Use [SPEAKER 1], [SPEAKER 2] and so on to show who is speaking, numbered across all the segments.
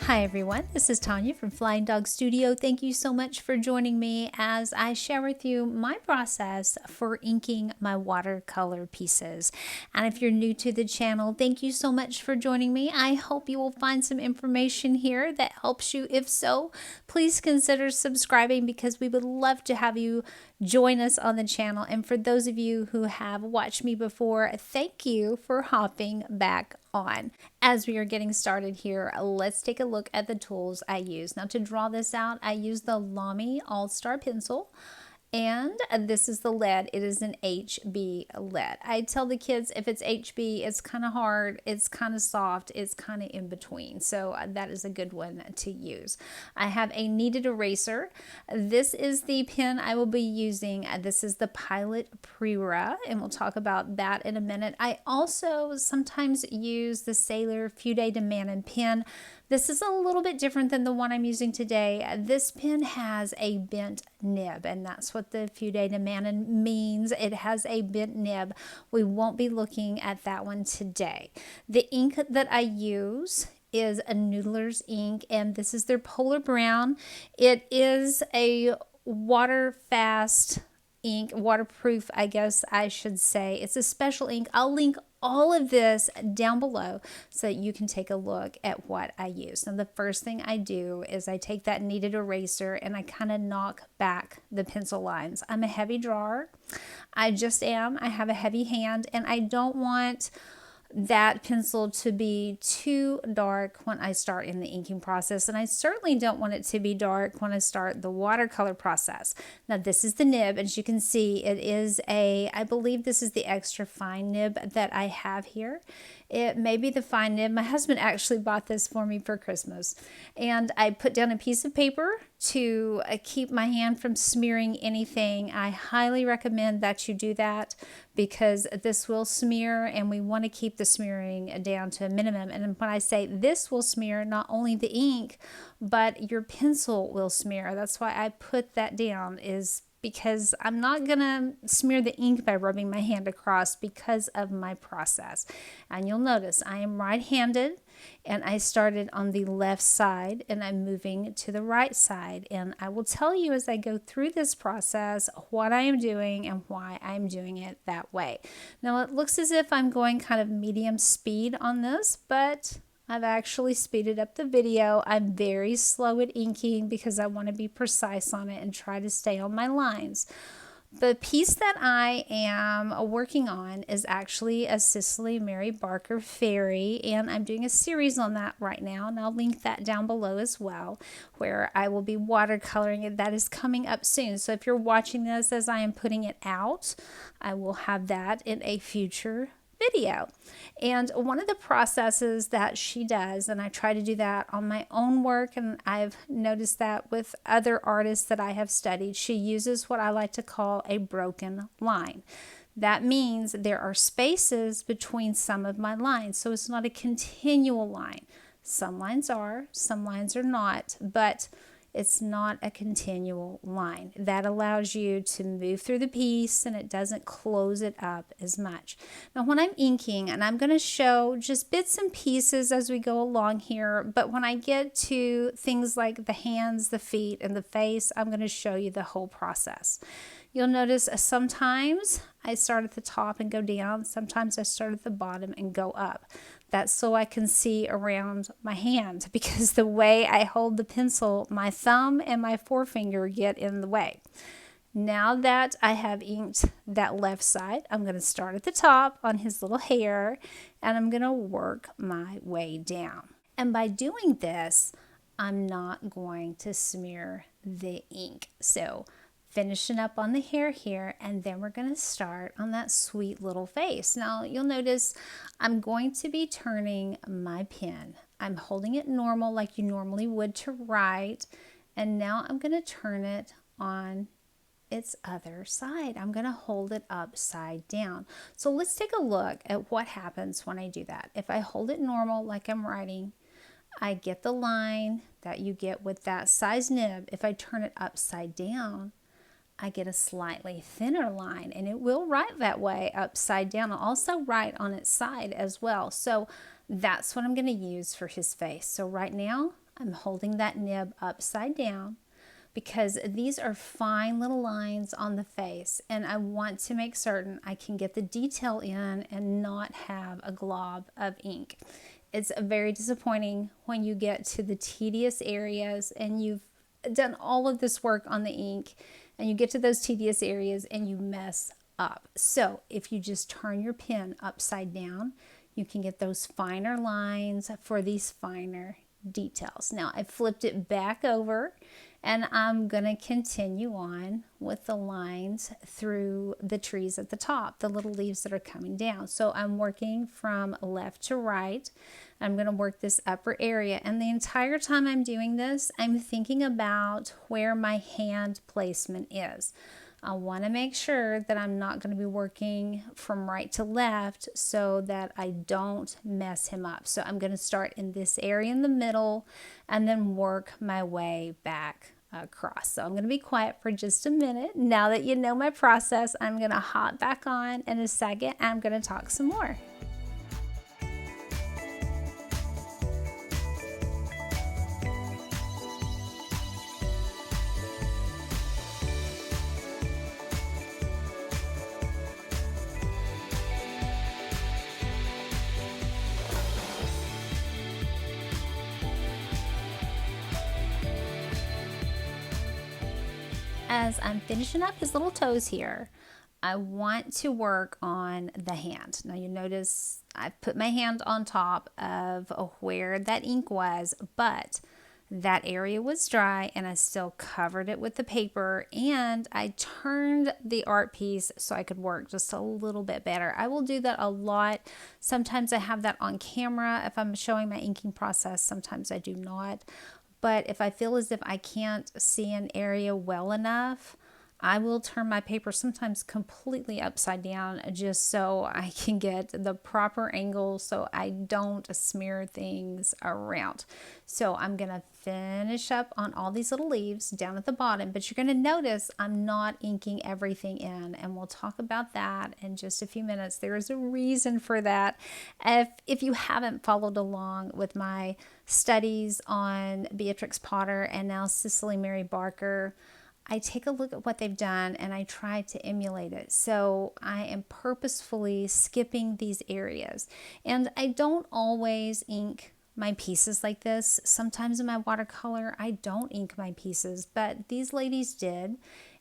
[SPEAKER 1] Hi everyone, this is Tanya from Flying Dog Studio. Thank you so much for joining me as I share with you my process for inking my watercolor pieces. And if you're new to the channel, thank you so much for joining me. I hope you will find some information here that helps you. If so, please consider subscribing because we would love to have you join us on the channel. And for those of you who have watched me before, thank you for hopping back on. As we are getting started here, let's take a look at the tools I use. Now to draw this out, I use the Lamy All-Star pencil. And this is the lead. It is an HB lead. I tell the kids if it's HB, it's kind of hard, it's kind of soft, it's kind of in between. So that is a good one to use. I have a kneaded eraser. This is the pen I will be using. This is the Pilot Prera, and we'll talk about that in a minute. I also sometimes use the Sailor Fude de Manon pen. This is a little bit different than the one I'm using today. This pen has a bent nib, and that's what the Fude de Manon means. It has a bent nib. We won't be looking at that one today. The ink that I use is a Noodler's ink, and this is their Polar Brown. It is a water-fast ink, waterproof, I guess I should say. It's a special ink. I'll link all of this down below so that you can take a look at what I use. Now the first thing I do is I take that kneaded eraser and I kind of knock back the pencil lines. I'm a heavy drawer. I just am. I have a heavy hand and I don't want that pencil to be too dark when I start in the inking process, and I certainly don't want it to be dark when I start the watercolor process. Now this is the nib. As you can see, it is I believe this is the extra fine nib that I have here. It may be the fine nib. My husband actually bought this for me for Christmas, and I put down a piece of paper to keep my hand from smearing anything. I highly recommend that you do that because this will smear, and we want to keep the smearing down to a minimum. And when I say this will smear, not only the ink, but your pencil will smear. That's why I put that down, is because I'm not going to smear the ink by rubbing my hand across because of my process. And you'll notice I am right-handed, and I started on the left side and I'm moving to the right side. And I will tell you as I go through this process what I am doing and why I'm doing it that way. Now it looks as if I'm going kind of medium speed on this, but I've actually speeded up the video. I'm very slow at inking because I want to be precise on it and try to stay on my lines. The piece that I am working on is actually a Cicely Mary Barker fairy, and I'm doing a series on that right now, and I'll link that down below as well, where I will be watercoloring it. That is coming up soon. So if you're watching this as I am putting it out, I will have that in a future video. And one of the processes that she does, and I try to do that on my own work, and I've noticed that with other artists that I have studied, she uses what I like to call a broken line. That means there are spaces between some of my lines, so it's not a continual line. Some lines are, some lines are not, but it's not a continual line. That allows you to move through the piece and it doesn't close it up as much. Now when I'm inking, and I'm going to show just bits and pieces as we go along here, but when I get to things like the hands, the feet, and the face, I'm going to show you the whole process. You'll notice sometimes I start at the top and go down. Sometimes I start at the bottom and go up. That's so I can see around my hand, because the way I hold the pencil, my thumb and my forefinger get in the way. Now that I have inked that left side, I'm going to start at the top on his little hair, and I'm going to work my way down. And by doing this, I'm not going to smear the ink. So finishing up on the hair here, and then we're going to start on that sweet little face. Now you'll notice I'm going to be turning my pen. I'm holding it normal like you normally would to write, and now I'm going to turn it on its other side. I'm going to hold it upside down. So let's take a look at what happens when I do that. If I hold it normal like I'm writing, I get the line that you get with that size nib. If I turn it upside down, I get a slightly thinner line, and it will write that way upside down. I'll also write on its side as well. So that's what I'm going to use for his face. So right now I'm holding that nib upside down because these are fine little lines on the face, and I want to make certain I can get the detail in and not have a glob of ink. It's very disappointing when you get to the tedious areas and you've done all of this work on the ink and you get to those tedious areas and you mess up. So if you just turn your pen upside down, you can get those finer lines for these finer details. Now I flipped it back over and I'm going to continue on with the lines through the trees at the top, the little leaves that are coming down. So I'm working from left to right. I'm going to work this upper area, and the entire time I'm doing this, I'm thinking about where my hand placement is. I want to make sure that I'm not going to be working from right to left so that I don't mess him up. So I'm going to start in this area in the middle and then work my way back across. So I'm going to be quiet for just a minute. Now that you know my process, I'm going to hop back on in a second and I'm going to talk some more. As I'm finishing up his little toes here, I want to work on the hand. Now you notice I put my hand on top of where that ink was, but that area was dry and I still covered it with the paper, and I turned the art piece so I could work just a little bit better. I will do that a lot. Sometimes I have that on camera if I'm showing my inking process, sometimes I do not. But if I feel as if I can't see an area well enough, I will turn my paper sometimes completely upside down just so I can get the proper angle so I don't smear things around. So I'm going to finish up on all these little leaves down at the bottom, but you're going to notice I'm not inking everything in, and we'll talk about that in just a few minutes. There is a reason for that. If you haven't followed along with my studies on Beatrix Potter and now Cicely Mary Barker, I take a look at what they've done and I try to emulate it. So I am purposefully skipping these areas. And I don't always ink my pieces like this. Sometimes in my watercolor, I don't ink my pieces, but these ladies did.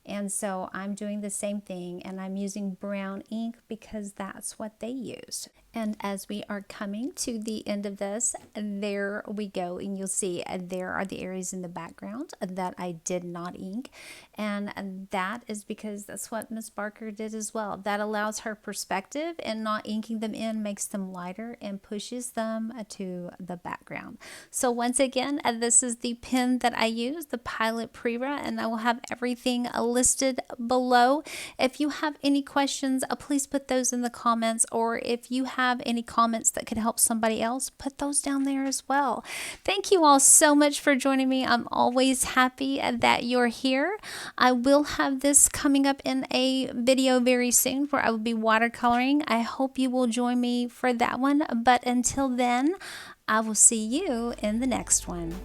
[SPEAKER 1] And so I'm doing the same thing, and I'm using brown ink because that's what they used. And as we are coming to the end of this, there we go. And you'll see there are the areas in the background that I did not ink. And that is because that's what Miss Barker did as well. That allows her perspective, and not inking them in makes them lighter and pushes them to the background. So once again, this is the pen that I use, the Pilot Prera, and I will have everything listed below. If you have any questions, please put those in the comments, or if you have any comments that could help somebody else, put those down there as well. Thank you all so much for joining me. I'm always happy that you're here. I will have this coming up in a video very soon where I will be watercoloring. I hope you will join me for that one, but until then, I will see you in the next one.